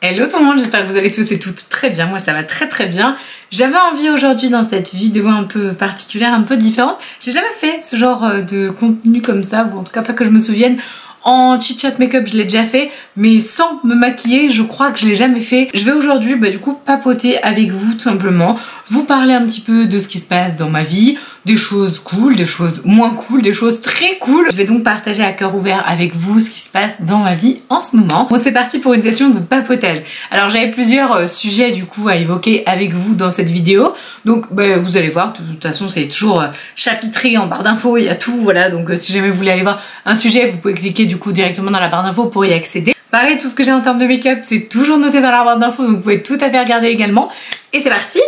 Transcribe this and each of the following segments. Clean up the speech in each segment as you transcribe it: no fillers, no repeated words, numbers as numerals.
Hello tout le monde, j'espère que vous allez tous et toutes très bien, moi ça va très bien. J'avais envie aujourd'hui dans cette vidéo un peu particulière, un peu différente. J'ai jamais fait ce genre de contenu comme ça, ou en tout cas pas que je me souvienne. En chit chat make-up je l'ai déjà fait, mais sans me maquiller je crois que je l'ai jamais fait. Je vais aujourd'hui du coup papoter avec vous tout simplement, vous parler un petit peu de ce qui se passe dans ma vie, des choses cool, des choses moins cool, des choses très cool. Je vais donc partager à cœur ouvert avec vous ce qui se passe dans ma vie en ce moment. Bon, c'est parti pour une session de papotage. Alors j'avais plusieurs sujets du coup à évoquer avec vous dans cette vidéo, donc vous allez voir, de toute façon c'est toujours chapitré en barre d'infos, il y a tout, voilà, donc si jamais vous voulez aller voir un sujet, vous pouvez cliquer du coup directement dans la barre d'infos pour y accéder. Pareil, tout ce que j'ai en termes de make-up, c'est toujours noté dans la barre d'infos, donc vous pouvez tout à fait regarder également. Et c'est parti.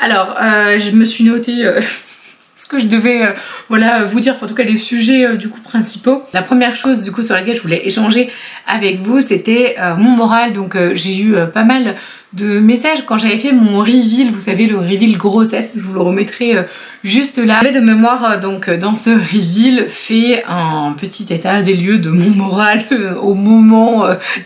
Alors, je me suis noté ce que je devais voilà, vous dire, enfin, en tout cas les sujets du coup principaux. La première chose du coup sur laquelle je voulais échanger avec vous, c'était mon moral. Donc j'ai eu pas mal de messages quand j'avais fait mon reveal, vous savez, le reveal grossesse, je vous le remettrai juste là. J'avais de mémoire donc dans ce reveal fait un petit état des lieux de mon moral au moment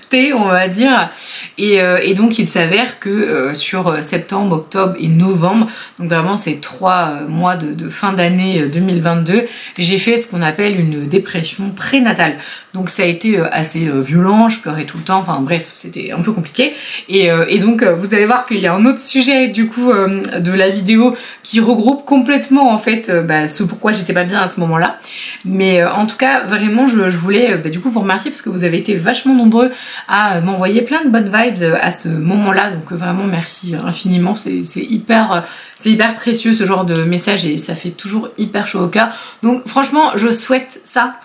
T, on va dire, et donc il s'avère que sur septembre, octobre et novembre, donc vraiment ces 3 mois de fin d'année 2022, j'ai fait ce qu'on appelle une dépression prénatale. Donc ça a été assez violent, je pleurais tout le temps, enfin bref, c'était un peu compliqué, et donc vous allez voir qu'il y a un autre sujet du coup de la vidéo qui regroupe complètement en fait ce pourquoi j'étais pas bien à ce moment là. Mais en tout cas vraiment je voulais du coup vous remercier parce que vous avez été vachement nombreux à m'envoyer plein de bonnes vibes à ce moment là, donc vraiment merci infiniment, c'est hyper précieux ce genre de message et ça fait toujours hyper chaud au cœur. Donc franchement je souhaite ça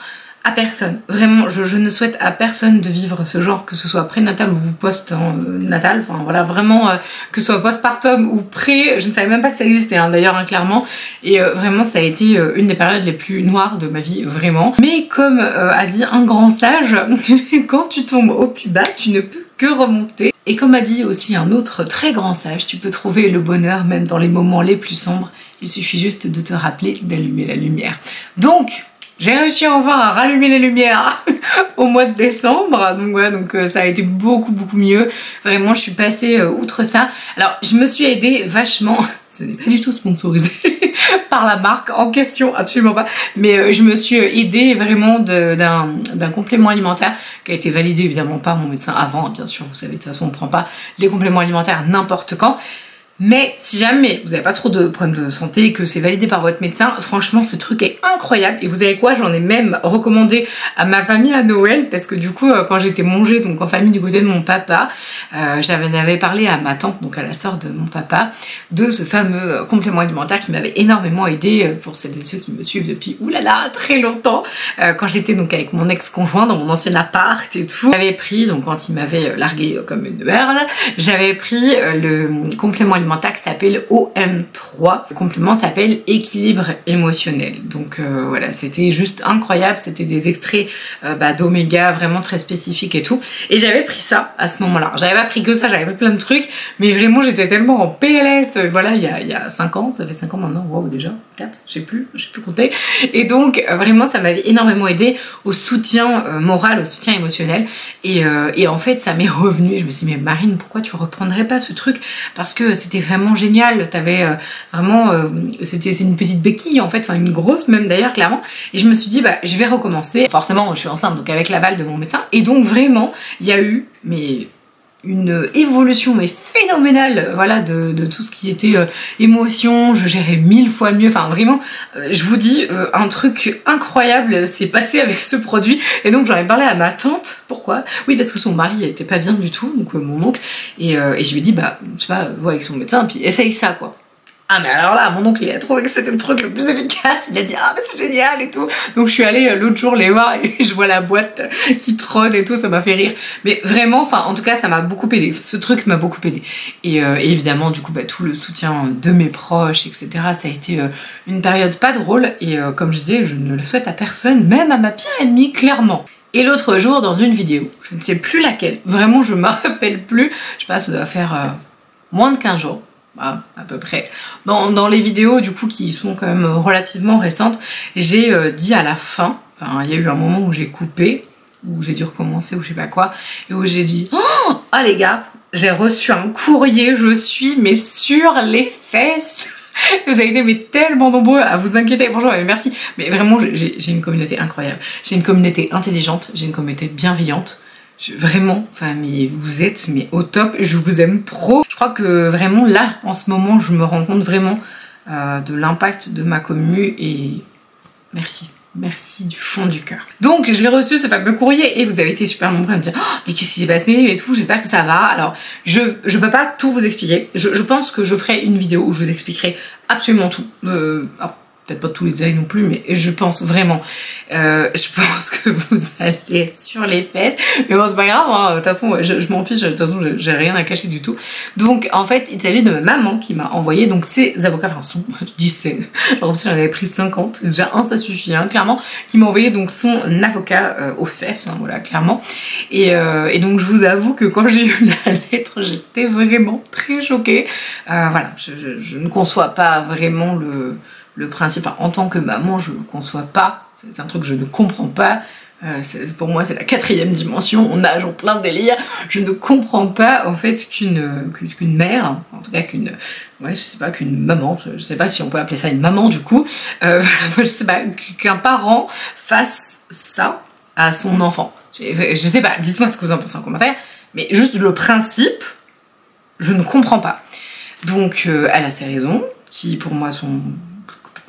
à personne, vraiment je ne souhaite à personne de vivre ce genre, que ce soit prénatal ou post-natal, enfin voilà, vraiment que ce soit postpartum ou pré, je ne savais même pas que ça existait d'ailleurs clairement, et vraiment ça a été une des périodes les plus noires de ma vie, vraiment. Mais comme a dit un grand sage, quand tu tombes au plus bas tu ne peux que remonter, et comme a dit aussi un autre très grand sage, tu peux trouver le bonheur même dans les moments les plus sombres, il suffit juste de te rappeler d'allumer la lumière. Donc j'ai réussi enfin à rallumer les lumières au mois de décembre, donc voilà, donc ça a été beaucoup mieux. Vraiment, je suis passée outre ça. Alors, je me suis aidée vachement, ce n'est pas du tout sponsorisé par la marque en question, absolument pas, mais je me suis aidée vraiment d'un complément alimentaire qui a été validé évidemment par mon médecin avant, bien sûr, vous savez, de toute façon, on ne prend pas les compléments alimentaires n'importe quand. Mais si jamais vous n'avez pas trop de problèmes de santé et que c'est validé par votre médecin, franchement ce truc est incroyable. Et vous savez quoi, j'en ai même recommandé à ma famille à Noël, parce que du coup quand j'étais mangée donc en famille du côté de mon papa, j'avais parlé à ma tante, donc à la sœur de mon papa, de ce fameux complément alimentaire qui m'avait énormément aidé pour celles et ceux qui me suivent depuis oulala très longtemps, quand j'étais donc avec mon ex-conjoint dans mon ancien appart et tout. J'avais pris, donc quand il m'avait largué comme une merde, j'avais pris le complément alimentaire qui s'appelle OM3. Le complément s'appelle équilibre émotionnel. Donc voilà, c'était juste incroyable, c'était des extraits d'oméga vraiment très spécifiques et tout. Et j'avais pris ça à ce moment-là. J'avais pas pris que ça, j'avais pris plein de trucs, mais vraiment j'étais tellement en PLS, voilà, il y a 5 ans, ça fait 5 ans maintenant, wow déjà, 4, je sais plus compter. Et donc vraiment ça m'avait énormément aidé au soutien moral, au soutien émotionnel. Et en fait ça m'est revenu et je me suis dit mais Marine, pourquoi tu reprendrais pas ce truc? Parce que c'était vraiment génial, t'avais vraiment c'est une petite béquille en fait, enfin une grosse même d'ailleurs clairement, et je me suis dit je vais recommencer. Forcément je suis enceinte donc avec l'aval de mon médecin, et donc vraiment il y a eu une évolution phénoménale, voilà, de tout ce qui était émotion, je gérais 1000 fois mieux, enfin vraiment je vous dis un truc incroyable s'est passé avec ce produit. Et donc j'en ai parlé à ma tante. Pourquoi? Oui, parce que son mari était pas bien du tout, donc mon oncle, et je lui ai dit je sais pas, vois avec son médecin puis essaye ça quoi. Ah mais alors là, mon oncle il a trouvé que c'était le truc le plus efficace, il a dit ah mais c'est génial et tout. Donc je suis allée l'autre jour les voir et je vois la boîte qui trône et tout, ça m'a fait rire. Mais vraiment, enfin en tout cas ça m'a beaucoup aidé, ce truc m'a beaucoup aidé. Et évidemment du coup tout le soutien de mes proches, etc. Ça a été une période pas drôle, et comme je disais, je ne le souhaite à personne, même à ma pire ennemie clairement. Et l'autre jour dans une vidéo, je ne sais plus laquelle, vraiment je me rappelle plus, je sais pas, ça doit faire moins de 15 jours. À peu près. Dans les vidéos du coup qui sont quand même relativement récentes, j'ai dit à la fin, enfin il y a eu un moment où j'ai coupé, où j'ai dû recommencer ou je sais pas quoi, et où j'ai dit oh les gars, j'ai reçu un courrier, je suis mais sur les fesses. Vous avez été mais tellement nombreux à vous inquiéter. Bonjour, mais merci. Mais vraiment, j'ai une communauté incroyable. J'ai une communauté intelligente, j'ai une communauté bienveillante. Vraiment, enfin, mais vous êtes mais au top. Je vous aime trop. Je crois que vraiment là, en ce moment, je me rends compte vraiment de l'impact de ma commu et merci. Merci du fond du cœur. Donc j'ai reçu ce fameux courrier et vous avez été super nombreux à me dire oh, mais qu'est-ce qui s'est passé et tout, j'espère que ça va. Alors je peux pas tout vous expliquer. Je pense que je ferai une vidéo où je vous expliquerai absolument tout. Alors, peut-être pas tous les détails non plus, mais je pense vraiment. Je pense que vous allez être sur les fesses. Mais bon, c'est pas grave, hein. De toute façon, je m'en fiche, de toute façon, j'ai rien à cacher du tout. Donc, en fait, il s'agit de ma maman qui m'a envoyé donc ses avocats, enfin son, je dis c'est, comme si j'en avais pris 50, déjà un ça suffit, hein, clairement, qui m'a envoyé donc son avocat aux fesses, hein, voilà, clairement. Et donc, je vous avoue que quand j'ai eu la lettre, j'étais vraiment très choquée. Voilà, je ne conçois pas vraiment le principe, enfin, en tant que maman, je ne le conçois pas, c'est un truc que je ne comprends pas, pour moi c'est la 4e dimension, on nage en plein délire, je ne comprends pas en fait qu'une mère, en tout cas ouais, je sais pas, qu'une maman, je sais pas si on peut appeler ça une maman du coup, je sais pas, qu'un parent fasse ça à son enfant. Je sais pas, dites-moi ce que vous en pensez en commentaire, mais juste le principe, je ne comprends pas. Donc elle a ses raisons, qui pour moi sont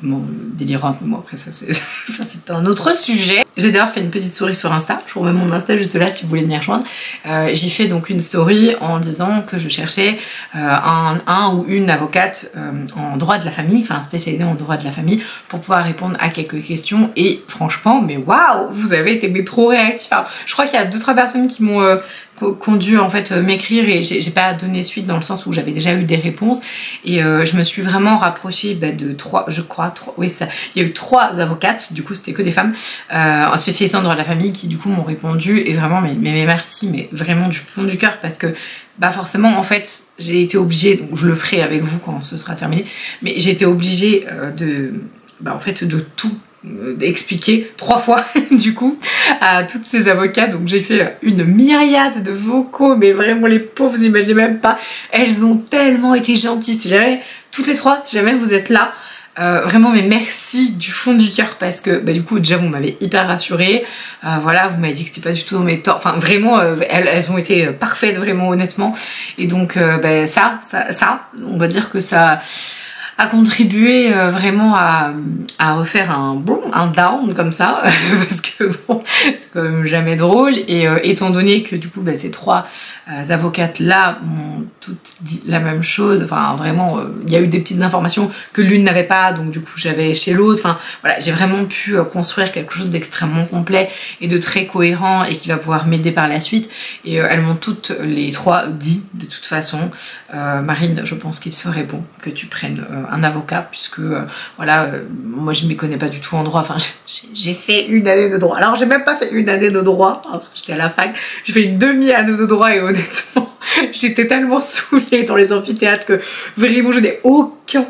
délirante, mais moi après ça c'est un autre sujet. J'ai d'ailleurs fait une petite story sur Insta, je vous remets mon Insta juste là si vous voulez venir rejoindre. J'ai fait donc une story en disant que je cherchais un ou une avocate en droit de la famille, enfin spécialisée en droit de la famille, pour pouvoir répondre à quelques questions. Et franchement, mais waouh, vous avez été mais trop réactifs. Alors, je crois qu'il y a 2-3 personnes qui m'ont dû en fait m'écrire et j'ai pas donné suite dans le sens où j'avais déjà eu des réponses et je me suis vraiment rapprochée de 3, je crois, oui ça, il y a eu 3 avocates, du coup c'était que des femmes spécialisées en droit de la famille qui du coup m'ont répondu et vraiment mais merci, mais vraiment du fond du cœur, parce que bah forcément en fait j'ai été obligée, donc je le ferai avec vous quand ce sera terminé, mais j'ai été obligée en fait de tout d'expliquer 3 fois du coup à toutes ces avocats. Donc j'ai fait une myriade de vocaux, mais vraiment les pauvres, vous imaginez même pas, elles ont tellement été gentilles. Si jamais, toutes les 3, si jamais vous êtes là, vraiment mais merci du fond du cœur, parce que bah, du coup déjà vous m'avez hyper rassurée, voilà, vous m'avez dit que c'était pas du tout dans mes torts, enfin vraiment elles ont été parfaites vraiment honnêtement, et donc bah, ça on va dire que ça a contribué vraiment à refaire un down comme ça parce que bon, c'est quand même jamais drôle. Et étant donné que du coup bah, ces 3 avocates là m'ont toutes dit la même chose, enfin vraiment il y a eu des petites informations que l'une n'avait pas, donc du coup j'avais chez l'autre, enfin voilà, j'ai vraiment pu construire quelque chose d'extrêmement complet et de très cohérent et qui va pouvoir m'aider par la suite. Et elles m'ont toutes les 3 dit de toute façon Marine, je pense qu'il serait bon que tu prennes un avocat, puisque voilà, moi je m'y connais pas du tout en droit, enfin j'ai fait une année de droit, alors j'ai même pas fait une année de droit, hein, parce que j'étais à la fac, j'ai fait une demi-année de droit et honnêtement j'étais tellement saoulée dans les amphithéâtres que vraiment je n'ai aucun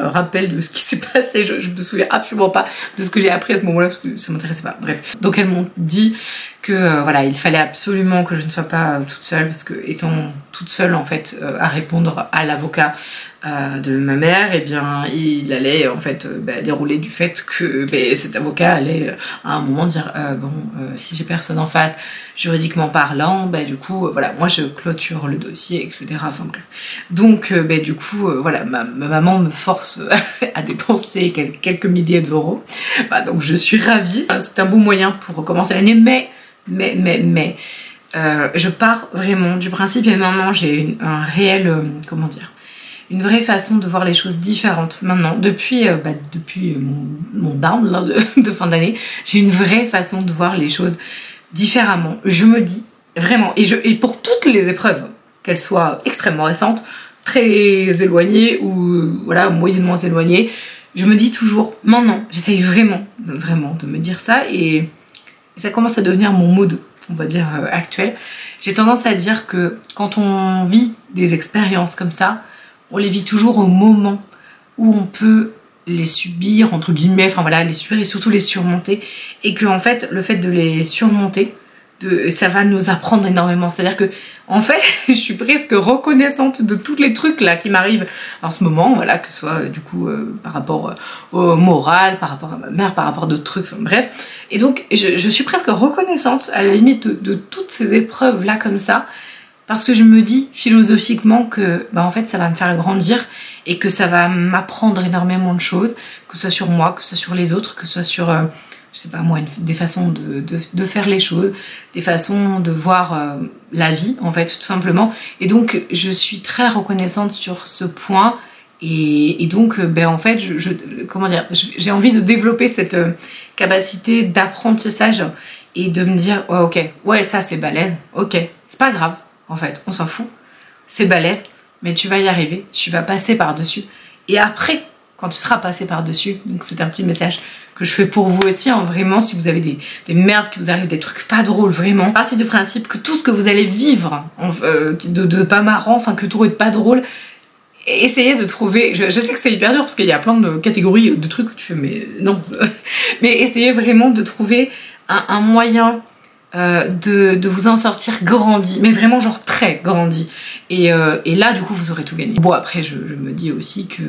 rappel de ce qui s'est passé, je me souviens absolument pas de ce que j'ai appris à ce moment-là parce que ça m'intéressait pas, bref. Donc elles m'ont dit que voilà, il fallait absolument que je ne sois pas toute seule, parce que étant toute seule en fait à répondre à l'avocat de ma mère, et bien il allait en fait dérouler du fait que cet avocat allait à un moment dire si j'ai personne en face juridiquement parlant, du coup voilà, moi je clôture le dossier, etc. Enfin bref. Donc du coup voilà, ma maman me force à dépenser quelques milliers d'euros. Bah, donc je suis ravie, c'est un bon moyen pour commencer l'année, mais je pars vraiment du principe, et maintenant j'ai un réel, comment dire, une vraie façon de voir les choses différentes maintenant, depuis mon down là, de fin d'année, j'ai une vraie façon de voir les choses différemment. Je me dis vraiment, et pour toutes les épreuves, qu'elles soient extrêmement récentes, très éloignées ou voilà, moyennement éloignées, je me dis toujours, maintenant, j'essaye vraiment de me dire ça, et ça commence à devenir mon mood, on va dire, actuel. J'ai tendance à dire que quand on vit des expériences comme ça, on les vit toujours au moment où on peut les subir, entre guillemets, enfin voilà, les subir et surtout les surmonter. Et que en fait, le fait de les surmonter ça va nous apprendre énormément. C'est-à-dire que, en fait, je suis presque reconnaissante de tous les trucs là qui m'arrivent en ce moment, voilà, que ce soit du coup par rapport au moral, par rapport à ma mère, par rapport à d'autres trucs, enfin bref. Et donc, je suis presque reconnaissante à la limite de toutes ces épreuves là comme ça, parce que je me dis philosophiquement que, en fait, ça va me faire grandir et que ça va m'apprendre énormément de choses, que ce soit sur moi, que ce soit sur les autres, que ce soit sur je sais pas moi, des façons de faire les choses, des façons de voir la vie, en fait, tout simplement. Et donc, je suis très reconnaissante sur ce point. Et donc, en fait, comment dire, j'ai envie de développer cette capacité d'apprentissage et de me dire, ouais, ok, ouais, ça c'est balèze, ok, c'est pas grave, en fait, on s'en fout, c'est balèze, mais tu vas y arriver, tu vas passer par-dessus. Et après, quand tu seras passé par-dessus, donc c'est un petit message que je fais pour vous aussi, hein, vraiment, si vous avez des merdes qui vous arrivent, des trucs pas drôles, vraiment, partie du principe que tout ce que vous allez vivre de pas marrant, enfin que tout est pas drôle, essayez de trouver, je sais que c'est hyper dur parce qu'il y a plein de catégories de trucs où tu fais mais non, mais essayez vraiment de trouver un moyen de vous en sortir grandi, mais vraiment genre très grandi, et là du coup vous aurez tout gagné. Bon, après je me dis aussi que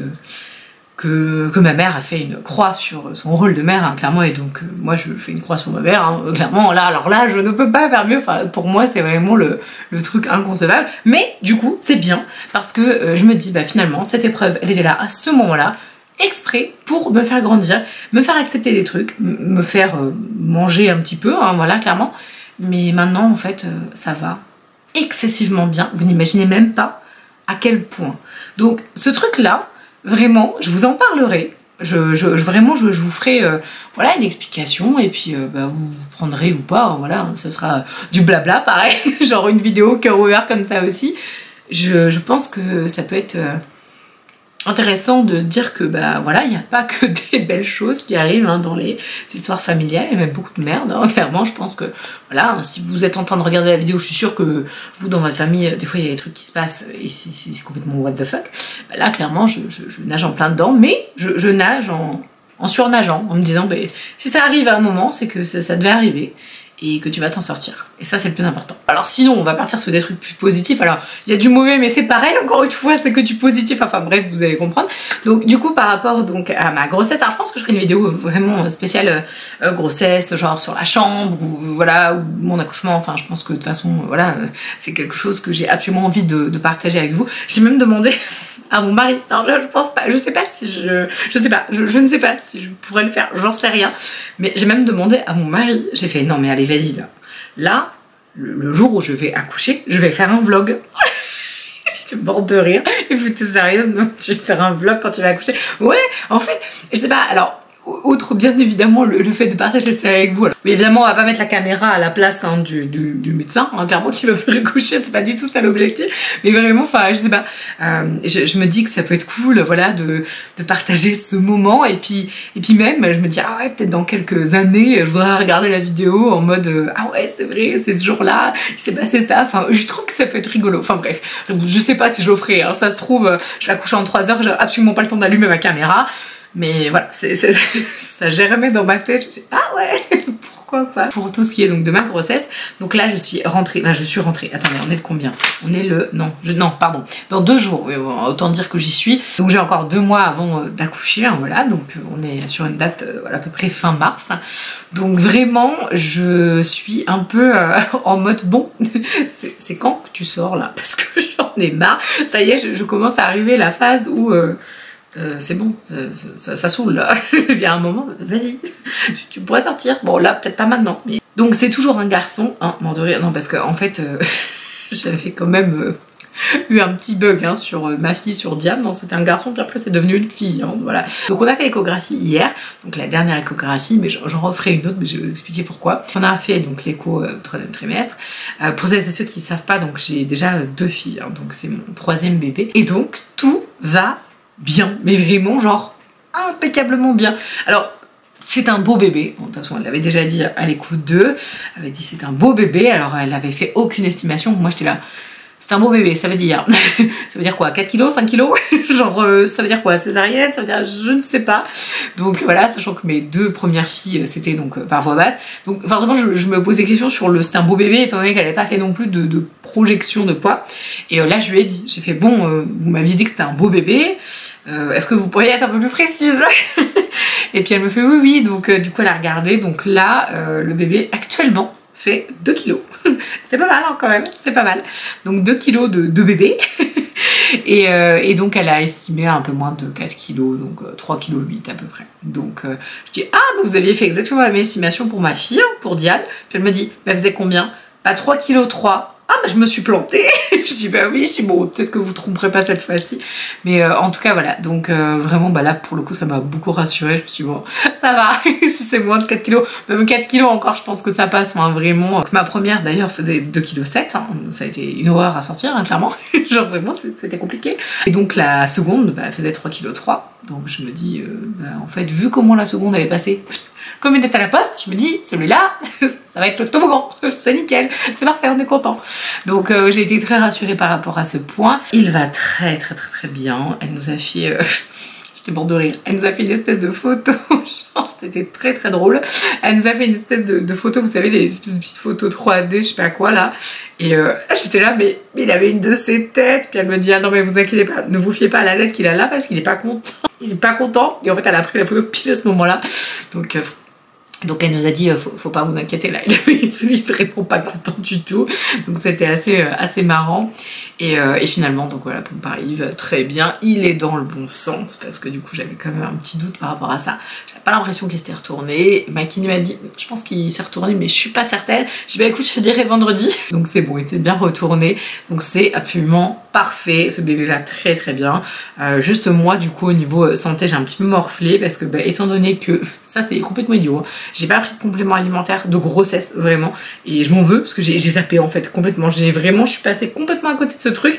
ma mère a fait une croix sur son rôle de mère, hein, clairement, et donc moi je fais une croix sur ma mère, hein, clairement, là, alors là je ne peux pas faire mieux, enfin pour moi c'est vraiment le truc inconcevable, mais du coup c'est bien, parce que je me dis, finalement cette épreuve elle était là à ce moment-là, exprès pour me faire grandir, me faire accepter des trucs, me faire manger un petit peu, hein, voilà, clairement, mais maintenant en fait ça va excessivement bien, vous n'imaginez même pas à quel point. Donc ce truc là, vraiment, je vous en parlerai. Vraiment, je vous ferai voilà, une explication, et puis vous prendrez ou pas, hein, voilà, ce sera du blabla, pareil, genre une vidéo cœur ouvert comme ça aussi. Je pense que ça peut être intéressant de se dire que voilà, il n'y a pas que des belles choses qui arrivent, hein, dans les histoires familiales, il y a même beaucoup de merde, hein, clairement. Je pense que voilà, si vous êtes en train de regarder la vidéo, je suis sûre que vous dans votre famille, des fois il y a des trucs qui se passent et c'est complètement what the fuck. Là clairement je nage en plein dedans, mais je nage en surnageant, en me disant si ça arrive à un moment, c'est que ça devait arriver et que tu vas t'en sortir. Et ça c'est le plus important. Alors sinon on va partir sur des trucs plus positifs. Alors il y a du mauvais, mais c'est pareil, encore une fois, c'est que du positif, enfin bref, vous allez comprendre. Donc du coup par rapport donc à ma grossesse, alors je pense que je ferai une vidéo vraiment spéciale grossesse, genre sur la chambre, ou voilà, ou mon accouchement, enfin je pense que de toute façon voilà, c'est quelque chose que j'ai absolument envie de partager avec vous. J'ai même demandé à mon mari, alors je pense pas, je sais pas si je ne sais pas si je pourrais le faire, j'en sais rien, mais j'ai même demandé à mon mari, j'ai fait non mais allez vas-y là, le jour où je vais accoucher, je vais faire un vlog. J'étais morte de rire, et puis t'es sérieuse, non, je vais faire un vlog quand tu vas accoucher. Ouais, en fait, je sais pas, alors outre bien évidemment le fait de partager ça avec vous. Alors, oui, évidemment on va pas mettre la caméra à la place, hein, du médecin, hein, clairement qui va faire coucher, c'est pas du tout ça l'objectif, mais vraiment, enfin je sais pas, je me dis que ça peut être cool, voilà, de partager ce moment, et puis même je me dis ah ouais, peut-être dans quelques années je voudrais regarder la vidéo en mode ah ouais c'est vrai, c'est ce jour là il s'est passé ça, enfin je trouve que ça peut être rigolo, enfin bref, je sais pas si je le ferai, hein, ça se trouve je vais accoucher en 3 heures, j'ai absolument pas le temps d'allumer ma caméra. Mais voilà, ça germait dans ma tête, je me dis ah ouais, pourquoi pas. Pour tout ce qui est donc de ma grossesse, donc là je suis rentrée, attendez, on est de combien? On est le, non, pardon, dans 2 jours, oui, autant dire que j'y suis. Donc j'ai encore 2 mois avant d'accoucher, hein, voilà, donc on est sur une date, voilà, à peu près fin mars. Donc vraiment, je suis un peu en mode bon, c'est quand que tu sors là? Parce que j'en ai marre, ça y est, je commence à arriver la phase où... c'est bon, ça saoule là. Il y a un moment, vas-y, tu pourrais sortir. Bon là, peut-être pas maintenant. Mais... Donc c'est toujours un garçon, hein, mort de rire. Non, parce qu'en fait, j'avais quand même eu un petit bug, hein, sur ma fille, sur Diane. Non, c'était un garçon, puis après c'est devenu une fille, hein, voilà. Donc on a fait l'échographie hier, donc la dernière échographie, mais j'en referai une autre, mais je vais vous expliquer pourquoi. On a fait donc l'écho 3e trimestre. Pour celles et ceux qui ne savent pas, donc j'ai déjà 2 filles, hein, donc c'est mon 3e bébé. Et donc tout va bien, mais vraiment genre impeccablement bien. Alors c'est un beau bébé, bon, de toute façon elle l'avait déjà dit à l'écoute 2, elle avait dit c'est un beau bébé, alors elle avait fait aucune estimation, moi j'étais là, c'est un beau bébé, ça veut dire. Ça veut dire quoi, 4 kilos, 5 kilos? Genre, ça veut dire quoi, césarienne? Ça veut dire, je ne sais pas. Donc voilà, sachant que mes 2 premières filles, c'était donc par voie basse. Donc vraiment, je me posais des questions sur c'est un beau bébé, étant donné qu'elle n'avait pas fait non plus de projection de poids. Et là, je lui ai dit, j'ai fait, bon, vous m'aviez dit que c'était un beau bébé, est-ce que vous pourriez être un peu plus précise? Et puis elle me fait oui, oui, donc du coup elle a regardé, donc là, le bébé actuellement fait 2 kilos. C'est pas mal hein, quand même, c'est pas mal. Donc 2 kilos de bébé. Et donc elle a estimé un peu moins de 4 kilos, donc 3,8 kg à peu près. Donc je dis, ah bah, vous aviez fait exactement la même estimation pour ma fille, pour Diane. Puis elle me dit, bah, vous faisait combien? Bah 3,3 kg. Ah bah je me suis plantée. Je dis bah oui, je dis bon peut-être que vous tromperez pas cette fois-ci. Mais en tout cas voilà, donc vraiment bah là pour le coup ça m'a beaucoup rassurée. Je me suis dit bon ça va, si c'est moins de 4 kilos, même 4 kilos encore je pense que ça passe hein, vraiment. Donc, ma première d'ailleurs faisait 2,7 kg, hein. Ça a été une horreur à sortir hein, clairement. Genre vraiment c'était compliqué. Et donc la seconde bah, elle faisait 3,3 kg. Donc je me dis bah, en fait vu comment la seconde avait passé comme il est à la poste, je me dis, celui-là, ça va être le toboggan, c'est nickel, c'est parfait, on est content. Donc j'ai été très rassurée par rapport à ce point. Il va très bien, elle nous a fait, j'étais morte de rire, elle nous a fait une espèce de photo, genre c'était très drôle. Elle nous a fait une espèce de photo, vous savez, les espèces de petites photos 3D, je sais pas quoi là. Et j'étais là, mais il avait une de ses têtes, puis elle me dit, ah non mais vous inquiétez pas, ne vous fiez pas à la tête qu'il a là parce qu'il est pas content. Il est pas content, et en fait elle a pris la photo pile à ce moment-là. Donc elle nous a dit faut pas vous inquiéter là, il est vraiment pas content du tout. Donc c'était assez marrant. Et finalement donc voilà, pompe arrive très bien, il est dans le bon sens parce que du coup j'avais quand même un petit doute par rapport à ça. J'avais pas l'impression qu'il s'était retourné. Ma kiné m'a dit je pense qu'il s'est retourné mais je suis pas certaine. J'ai dit bah écoute je te dirai vendredi. Donc c'est bon, il s'est bien retourné. Donc c'est absolument parfait, ce bébé va très bien. Juste moi du coup au niveau santé j'ai un petit peu morflé parce que bah, étant donné que ça c'est complètement idiot, hein. J'ai pas pris de complément alimentaire de grossesse vraiment et je m'en veux parce que j'ai zappé en fait complètement. Je suis passée complètement à côté de ce truc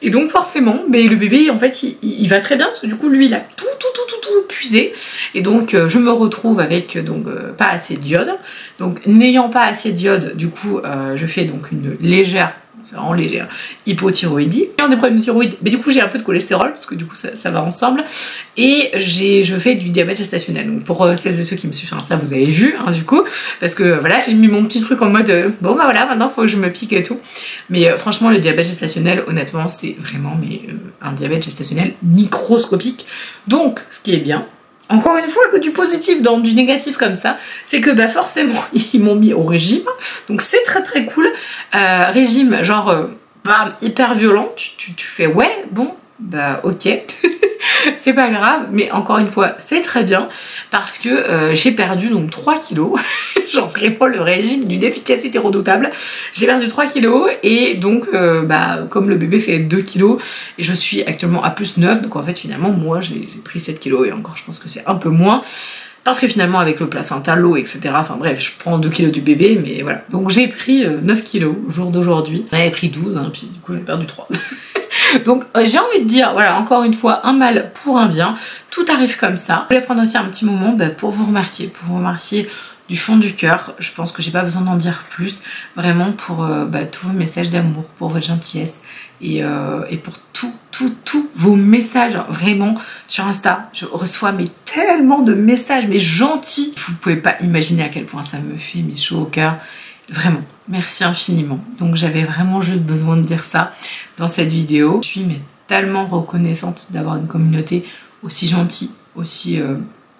et donc forcément mais le bébé en fait il va très bien parce que du coup lui il a tout puisé et donc je me retrouve avec donc pas assez d'iode. Donc n'ayant pas assez d'iode du coup je fais donc une légère, c'est vraiment léger, hypothyroïdie. J'ai des problèmes de thyroïde, mais du coup j'ai un peu de cholestérol parce que du coup ça va ensemble. Et je fais du diabète gestationnel. Donc pour celles et ceux qui me suivent sur Insta, vous avez vu hein, du coup, parce que voilà j'ai mis mon petit truc en mode bon bah voilà maintenant faut que je me pique et tout. Mais franchement le diabète gestationnel honnêtement c'est vraiment un diabète gestationnel microscopique. Donc ce qui est bien. Encore une fois, que du positif dans du négatif comme ça, c'est que bah forcément ils m'ont mis au régime, donc c'est très cool. Régime genre bam, hyper violent, tu fais ouais bon bah ok. C'est pas grave, mais encore une fois c'est très bien parce que j'ai perdu donc 3 kilos. Genre vraiment le régime d'une efficacité redoutable. J'ai perdu 3 kilos et donc bah, comme le bébé fait 2 kilos et je suis actuellement à plus 9, donc en fait finalement moi j'ai pris 7 kilos et encore je pense que c'est un peu moins parce que finalement avec le placenta, l'eau etc, enfin bref je prends 2 kilos du bébé mais voilà. Donc j'ai pris 9 kilos au jour d'aujourd'hui. J'avais pris 12 hein, puis du coup j'ai perdu 3. Donc j'ai envie de dire, voilà, encore une fois, un mal pour un bien, tout arrive comme ça. Je voulais prendre aussi un petit moment pour vous remercier du fond du cœur. Je pense que j'ai pas besoin d'en dire plus, vraiment pour tous vos messages d'amour, pour votre gentillesse et pour tous vos messages, vraiment sur Insta. Je reçois tellement de messages, mais gentils. Vous pouvez pas imaginer à quel point ça me fait chaud au cœur. Vraiment, merci infiniment. Donc j'avais vraiment juste besoin de dire ça dans cette vidéo. Je suis tellement reconnaissante d'avoir une communauté aussi gentille, aussi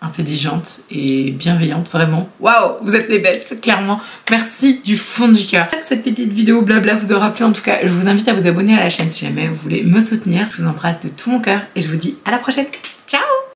intelligente et bienveillante, vraiment. Waouh, vous êtes les bestes, clairement. Merci du fond du cœur. Cette petite vidéo blabla vous aura plu en tout cas. Je vous invite à vous abonner à la chaîne si jamais vous voulez me soutenir. Je vous embrasse de tout mon cœur et je vous dis à la prochaine. Ciao!